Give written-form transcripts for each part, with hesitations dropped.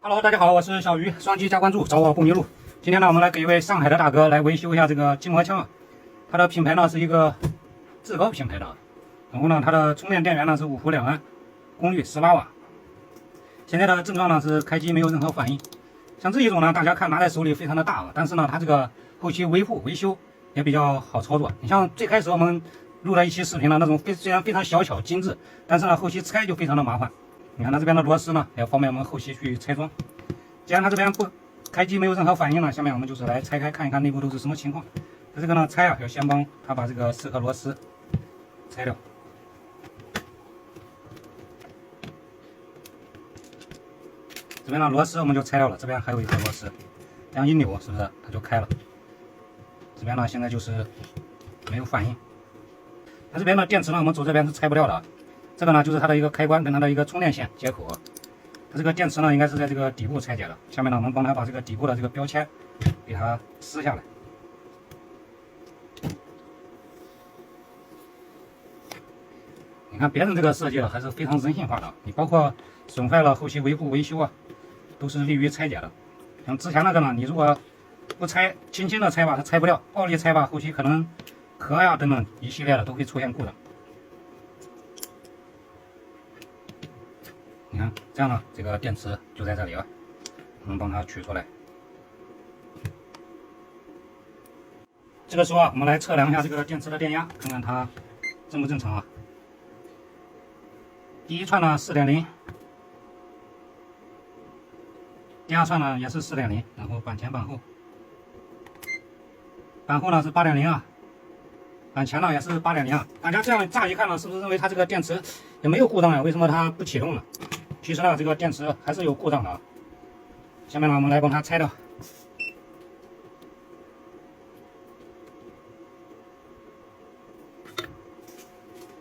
Hello， 大家好，我是小鱼，双击加关注，找我不迷路。今天呢，我们来给一位上海的大哥来维修一下这个筋膜枪。它的品牌呢是一个志高品牌的，然后呢，它的充电电源呢是5伏2安，功率18瓦。现在的症状呢是开机没有任何反应。像这一种呢，大家看拿在手里非常的大，但是呢，它这个后期维护维修也比较好操作。你像最开始我们录了一期视频的那种虽然非常小巧精致，但是呢，后期拆就非常的麻烦。你看它这边的螺丝呢，也方便我们后期去拆装。既然它这边不开机没有任何反应了，下面我们就是来拆开看一看内部都是什么情况。它这个呢拆啊，要先帮它把这个4颗螺丝拆掉。这边的螺丝我们就拆掉了，这边还有一颗螺丝，这样一扭是不是它就开了？这边呢现在就是没有反应。它这边的电池呢，我们走这边是拆不掉的。这个呢就是它的一个开关跟它的一个充电线接口。它这个电池呢应该是在这个底部拆解的。下面呢我们帮它把这个底部的这个标签给它撕下来。你看别人这个设计了还是非常人性化的，你包括损坏了后期维护维修啊，都是利于拆解的。像之前那个呢，你如果不拆，轻轻的拆吧，它拆不掉；暴力拆吧，后期可能壳呀等等一系列的都会出现故障。你看这样呢，这个电池就在这里了，我们帮它取出来。这个时候啊，我们来测量一下这个电池的电压，看看它正不正常啊。第一串呢4.0，第二串呢也是4.0，然后板前板后，板后呢是8.0啊，板前呢也是8.0啊。大家这样乍一看呢，是不是认为它这个电池也没有故障呀？为什么它不启动呢？其实呢，这个电池还是有故障的啊。下面呢，我们来帮它拆掉。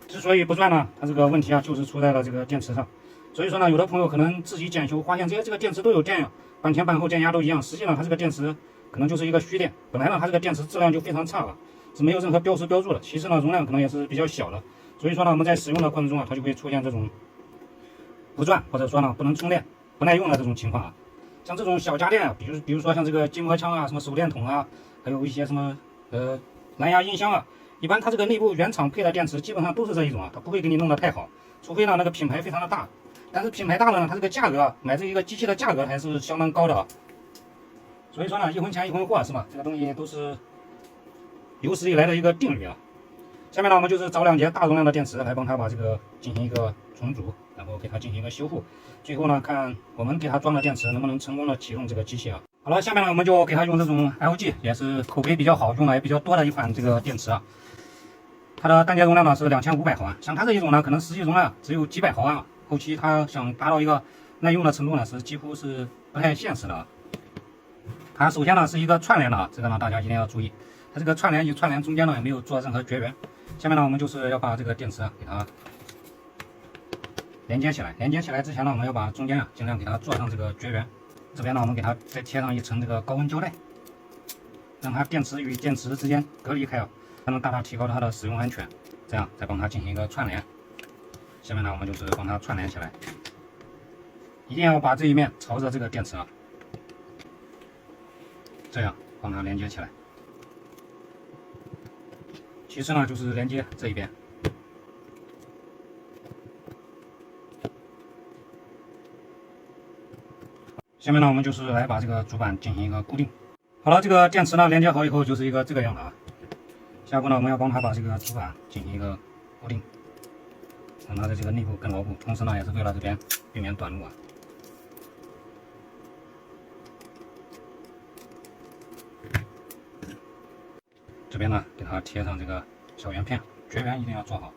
之所以不转呢，它这个问题啊，就是出在了这个电池上。所以说呢，有的朋友可能自己检修，发现这个电池都有电呀，板前板后电压都一样。实际上，它这个电池可能就是一个虚电。本来呢，它这个电池质量就非常差了，是没有任何标识标注的。其次呢，容量可能也是比较小的。所以说呢，我们在使用的过程中啊，它就会出现这种不转，或者说呢不能充电、不耐用的这种情况啊。像这种小家电啊，比如说像这个筋膜枪啊、什么手电筒啊，还有一些什么蓝牙音箱啊，一般它这个内部原厂配的电池基本上都是这一种啊，它不会给你弄得太好，除非呢那个品牌非常的大。但是品牌大了呢，它这个价格啊，买这一个机器的价格还是相当高的啊。所以说呢，一分钱一分货是吧？这个东西都是有史以来的一个定律啊。下面呢，我们就是找2节大容量的电池来帮它把这个进行一个重组，然后给它进行一个修复。最后呢，看我们给它装的电池能不能成功的启动这个机器啊。好了，下面呢，我们就给它用这种 LG 也是口碑比较好、用的也比较多的一款这个电池啊。它的单节容量呢是2500毫安，像它这一种呢，可能实际容量只有几百毫安啊。后期它想达到一个耐用的程度呢，是几乎是不太现实的。它首先呢是一个串联的，这个呢大家一定要注意，它这个串联与串联中间呢也没有做任何绝缘。下面呢我们就是要把这个电池给它连接起来。连接起来之前呢，我们要把中间尽量给它做上这个绝缘。这边呢我们给它再贴上一层这个高温胶带，让它电池与电池之间隔离开啊，才能大大提高它的使用安全。这样再帮它进行一个串联。下面呢，我们就是帮它串联起来，一定要把这一面朝着这个电池啊，这样帮它连接起来。其次呢，就是连接这一边。下面呢，我们就是来把这个主板进行一个固定。好了，这个电池呢连接好以后，就是一个这个样的啊。下步呢，我们要帮它把这个主板进行一个固定。让它的这个内部更牢固，同时呢也是为了这边避免短路啊。这边呢给它贴上这个小圆片，绝缘一定要做好。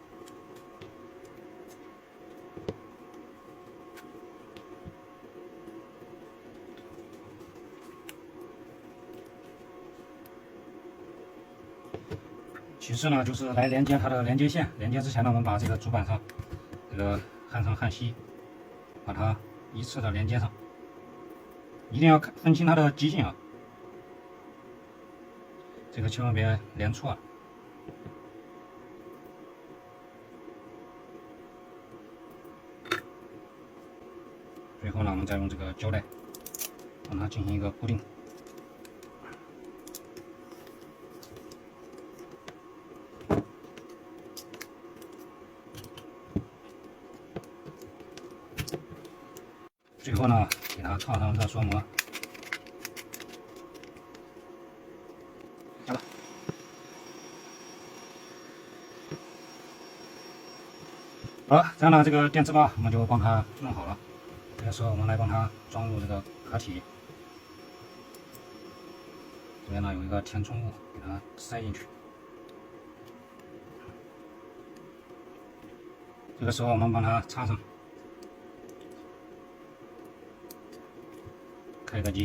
其次呢就是来连接它的连接线，连接之前呢我们把这个主板上这个焊上焊锡，把它依次的连接上，一定要分清它的极性啊，这个千万别连错了。最后呢，我们再用这个胶带让它进行一个固定。最后呢，给它套上热缩膜。加了。好了，这样呢，这个电池包我们就帮它弄好了。这个时候我们来帮它装入这个壳体。这边呢有一个填充物，给它塞进去。这个时候我们帮它插上。 开个机，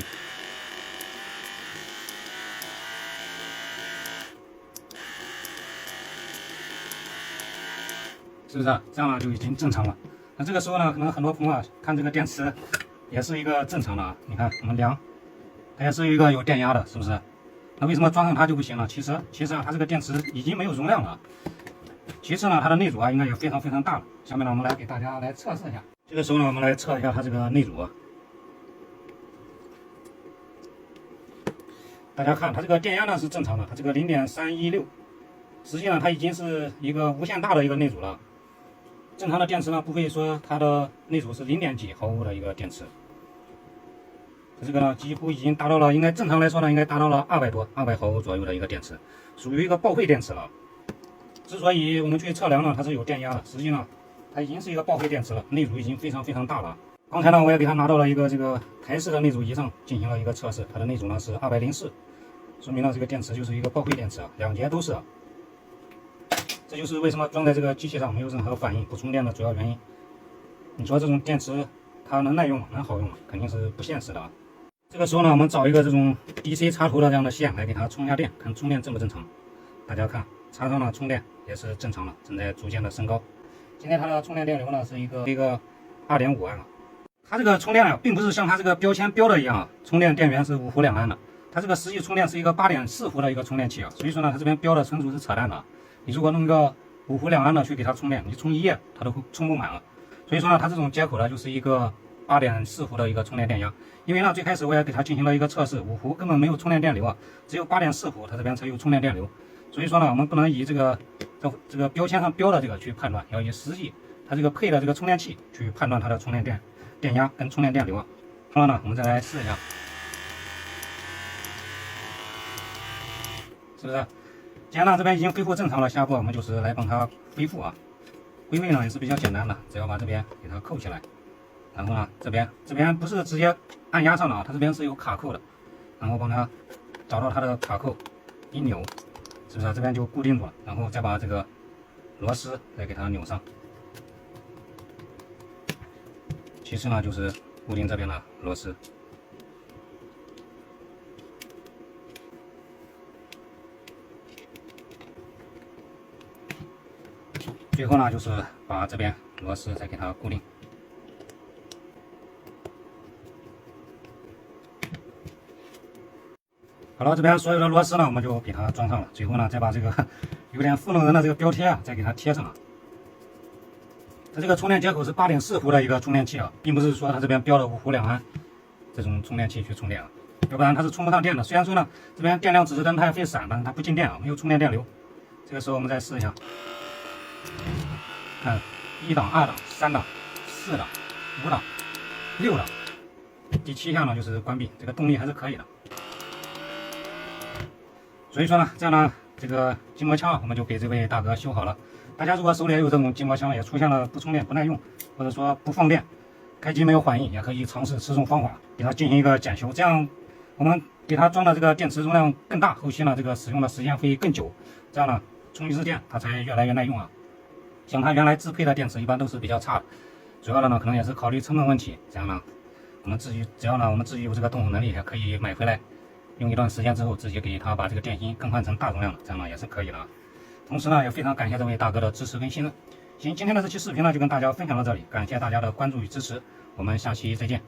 是不是？这样呢就已经正常了。那这个时候呢，可能很多朋友啊看这个电池也是一个正常的啊。你看我们量，它也是一个有电压的，是不是？那为什么装上它就不行了？其实啊，它这个电池已经没有容量了。其次呢，它的内阻啊应该也非常大了。下面呢，我们来给大家来测试一下。这个时候呢，我们来测一下它这个内阻。 大家看，它这个电压呢是正常的，它这个0.316，实际上它已经是一个无限大的一个内阻了。正常的电池呢，不会说它的内阻是0点几毫欧的一个电池，它这个呢几乎已经达到了，应该正常来说呢，应该达到了200毫欧左右的一个电池，属于一个报废电池了。之所以我们去测量呢，它是有电压的，实际上它已经是一个报废电池了，内阻已经非常大了。 刚才呢，我也给它拿到了一个这个台式的内阻仪上进行了一个测试，它的内阻呢是204，说明呢这个电池就是一个报废电池啊，两节都是。这就是为什么装在这个机器上没有任何反应不充电的主要原因。你说这种电池它能耐用吗？能好用吗？肯定是不现实的啊。这个时候呢，我们找一个这种 DC 插头的这样的线来给它充一下电，看充电正不正常。大家看，插上了充电也是正常的，正在逐渐的升高。今天它的充电电流呢是一个2.5安了。 它这个充电啊，并不是像它这个标签标的一样啊，充电电源是5伏2安的。它这个实际充电是一个8.4伏的一个充电器啊，所以说呢，它这边标的纯属是扯淡的。你如果弄个5伏2安的去给它充电，你充1夜它都充不满了。所以说呢，它这种接口呢就是一个8.4伏的一个充电电压。因为呢，最开始我也给它进行了一个测试，5伏根本没有充电电流啊，只有8.4伏它这边才有充电电流。所以说呢，我们不能以这个标签上标的这个去判断，要以实际它这个配的这个充电器去判断它的充电电压跟充电电流啊。好了呢，我们再来试一下，是不是？既然呢这边已经恢复正常了，下一步我们就是来帮它恢复啊。归位呢也是比较简单的，只要把这边给它扣起来，然后呢这边不是直接按压上的啊，它这边是有卡扣的，然后帮它找到它的卡扣，一扭，是不是？这边就固定住了，然后再把这个螺丝再给它扭上。 其次呢，就是固定这边的螺丝。最后呢，就是把这边螺丝再给它固定。好了，这边所有的螺丝呢，我们就给它装上了。最后呢，再把这个有点糊弄人的这个标贴啊，再给它贴上了。 它这个充电接口是8.4伏的一个充电器啊，并不是说它这边标的5伏2安这种充电器去充电啊，要不然它是充不上电的。虽然说呢，这边电量指示灯它也会闪，但是它不进电啊，没有充电电流。这个时候我们再试一下，看1档、2档、3档、4档、5档、6档，第7项呢就是关闭，这个动力还是可以的。所以说呢，这样呢，这个筋膜枪我们就给这位大哥修好了。 大家如果手里也有这种筋膜枪，也出现了不充电、不耐用，或者说不放电，开机没有反应，也可以尝试此种方法给它进行一个检修。这样我们给它装的这个电池容量更大，后期呢这个使用的时间会更久，这样呢充一次电它才越来越耐用啊。像它原来自配的电池一般都是比较差的，主要的呢可能也是考虑成本问题。这样呢我们只要呢我们自己有这个动手能力，也可以买回来用一段时间之后，自己给它把这个电芯更换成大容量的，这样呢也是可以的。 同时呢，也非常感谢这位大哥的支持跟信任。行，今天的这期视频呢，就跟大家分享到这里，感谢大家的关注与支持，我们下期再见。